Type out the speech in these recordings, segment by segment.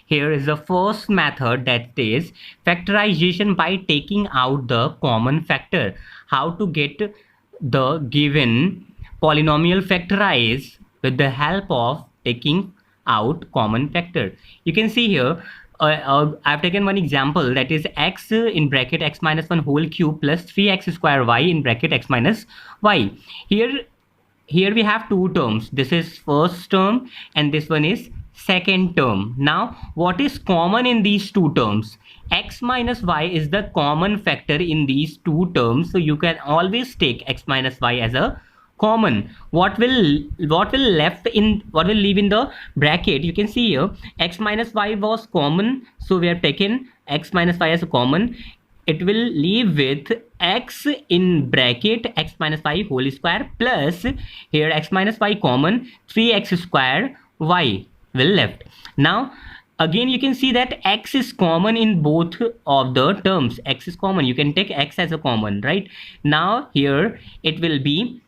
Here is the first method, that is factorization by taking out the common factor. How to get the given polynomial factorized with the help of taking out common factor. You can see here I've taken one example, that is x in bracket x minus 1 whole cube plus 3x square y in bracket x minus y. Here we have two terms. This is first term and this one is second term. Now what is common in these two terms? X minus y is the common factor in these two terms, so you can always take x minus y as a common. What will leave in the bracket? You can see here x minus y was common, so we have taken x minus y as a common. It will leave with x in bracket x minus y whole square plus here x minus y common, 3x square y will left. Now again you can see that x is common in both of the terms. X is common, you can take x as a common, right? Now here it will be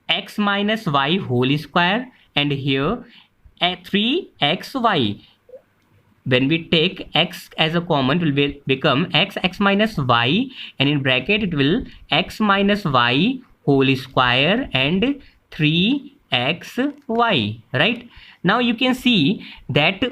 x minus y whole square and here 3xy. When we take x as a common, it will become x minus y, and in bracket it will x minus y whole square and 3xy, right? Now you can see that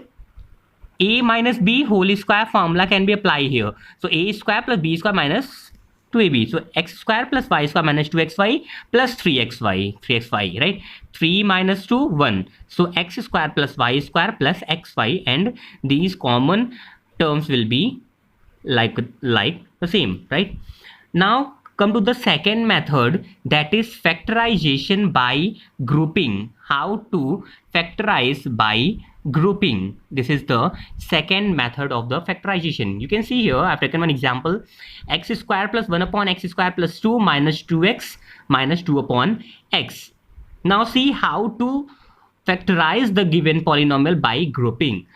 a minus b whole square formula can be applied here. So a square plus b square minus 2ab. So x square plus y square minus 2xy plus 3xy, right? 3 minus 2, 1. So x square plus y square plus xy, and these common terms will be like the same, right? Now come to the second method, that is factorization by grouping. How to factorize by grouping? This is the second method of the factorization. You can see here I've taken one example, x square plus 1 upon x square plus 2 minus 2x minus 2 upon x. Now see how to factorize the given polynomial by grouping.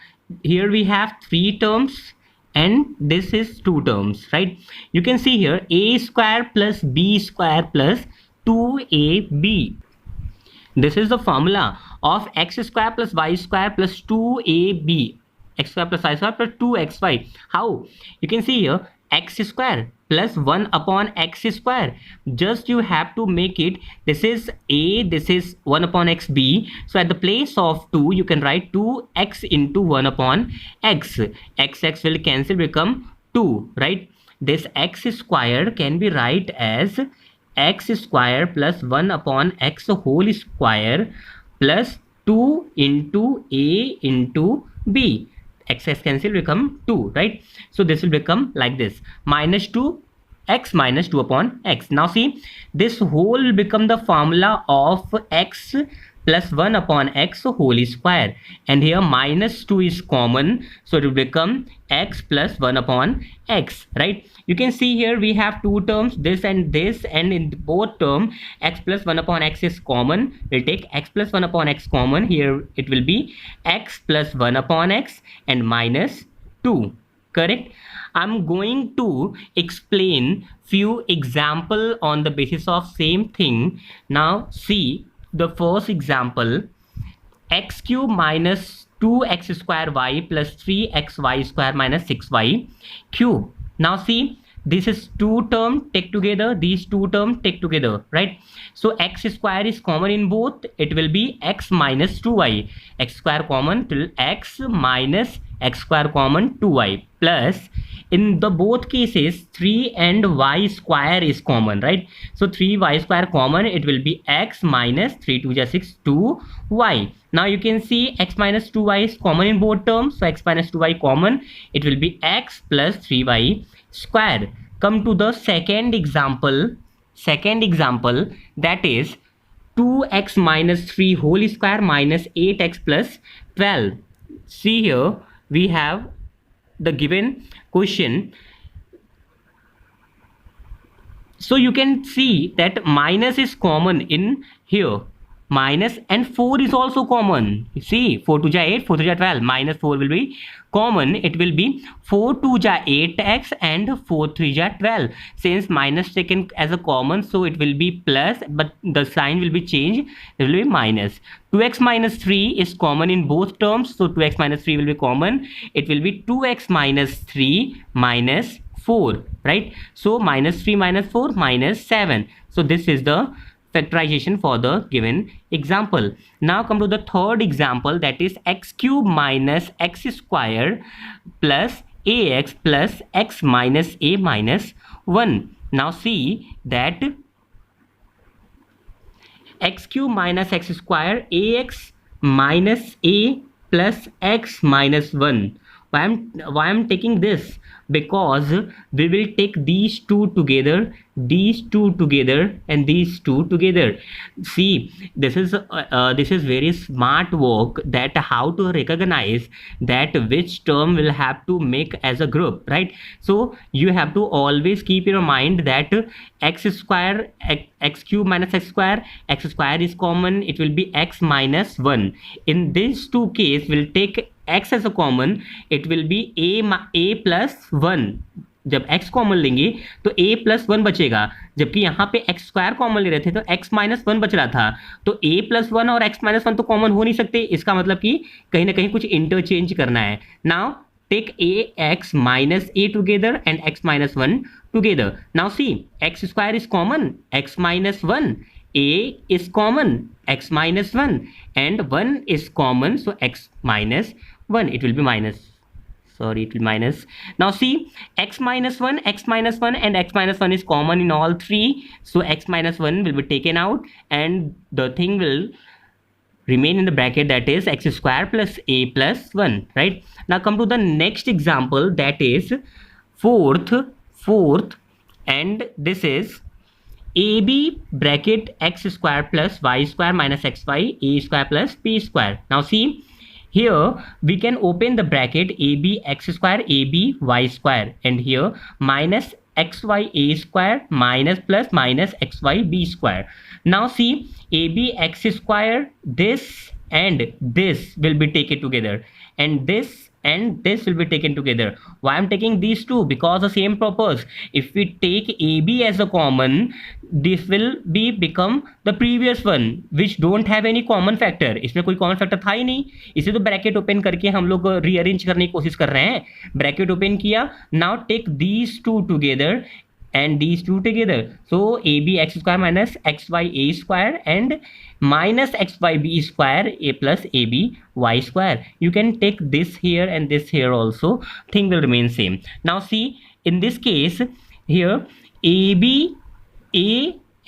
Here we have three terms and this is two terms, right? You can see here a square plus b square plus 2ab. This is the formula of x square plus y square plus 2ab, x square plus y square plus 2xy. How? You can see here x square plus 1 upon x square. Just you have to make it, this is a, this is 1 upon x b. So at the place of 2 you can write 2x into 1 upon x. X will cancel, become 2, right? This x square can be write as x square plus 1 upon x whole square plus 2 into a into b. X cancel, become 2, right? So this will become like this, minus 2 x minus 2 upon x. Now see, this whole will become the formula of x plus 1 upon x whole square, and here minus 2 is common, so it will become x plus 1 upon x, right? You can see here we have two terms, this, and in both term x plus 1 upon x is common. We'll take x plus 1 upon x common. Here it will be x plus 1 upon x and minus 2, correct? I'm going to explain few example on the basis of same thing. Now see the first example, x cube minus 2x square y plus 3xy square minus 6y cube. Now see, this is two term take together, these two term take together, right? So x square is common in both, it will be x minus 2y, x square common till x minus x square common 2y, plus in the both cases 3 and y square is common, right? So 3y square common, it will be x minus 3 2 6 2y. Now you can see x minus 2y is common in both terms, so x minus 2y common, it will be x plus 3y square. Come to the second example, that is 2x minus 3 whole square minus 8x plus 12. See here we have the given question. So you can see that minus is common in here, minus, and 4 is also common. You see, 4 2 ja 8, 4 3 ja 12, minus 4 will be common. It will be 4 2 ja 8x and 4 3 ja 12. Since minus taken as a common, so it will be plus, but the sign will be changed. It will be minus. 2x minus 3 is common in both terms, so 2x minus 3 will be common. It will be 2x minus 3 minus 4, right? So minus 3 minus 4 minus 7. So this is the factorization for the given example. Now come to the third example, that is x cube minus x square plus ax plus x minus a minus 1. Now see that x cube minus x square, ax minus a plus x minus 1. Why I'm taking this? Because we will take these two together, these two together, and these two together. See, this is very smart work, that how to recognize that which term will have to make as a group, right? So you have to always keep in your mind that x square, x cube minus x square is common. It will be x minus 1. In these two case, we'll take x as a common. It will be a plus 1. जब x common लेंगे तो a plus 1 बचेगा, जबकि यहाँ पे x square common ले रहे थे तो x माइनस 1 बच रहा था. तो a प्लस 1 और x माइनस 1 तो कॉमन हो नहीं सकते. इसका मतलब कि कहीं ना कहीं कुछ इंटरचेंज करना है. Now take ax minus a together and x minus 1 together. Now see, x square is common, x minus 1, a is common, x minus 1, and 1 is common, so x minus 1, it will be minus. Sorry, it will minus. Now see, x minus 1 and x minus 1 is common in all three, so x minus 1 will be taken out and the thing will remain in the bracket, that is x square plus a plus 1, right? Now come to the next example, that is fourth, and this is ab bracket x square plus y square minus xy a square plus b square. Now see, here we can open the bracket ab x square ab y square, and here minus xy a square minus plus minus xy b square. Now see, ab x square, this and this will be taken together, and this will be taken together. Why I'm taking these two? Because the same purpose. If we take AB as a common, this will be become the previous one which don't have any common factor. इसमें कोई common factor था ही नहीं, इसे तो bracket open करके हम लोग rearrange करने की कोशिश कर रहे हैं. Bracket open किया. Now take these two together and these two together. So ab x square minus xy a square and minus xy b square a plus ab y square. You can take this here and this here also. Thing will remain same. Now see, in this case here ab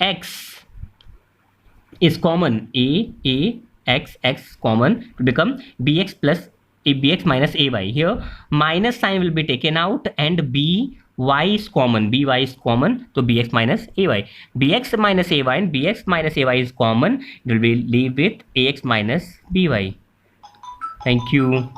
ax is common. X common to become bx plus bx minus ay. Here minus sign will be taken out and by is common, by is common, so bx minus ay. Bx minus ay and bx minus ay is common. It will be leave with ax minus by. Thank you.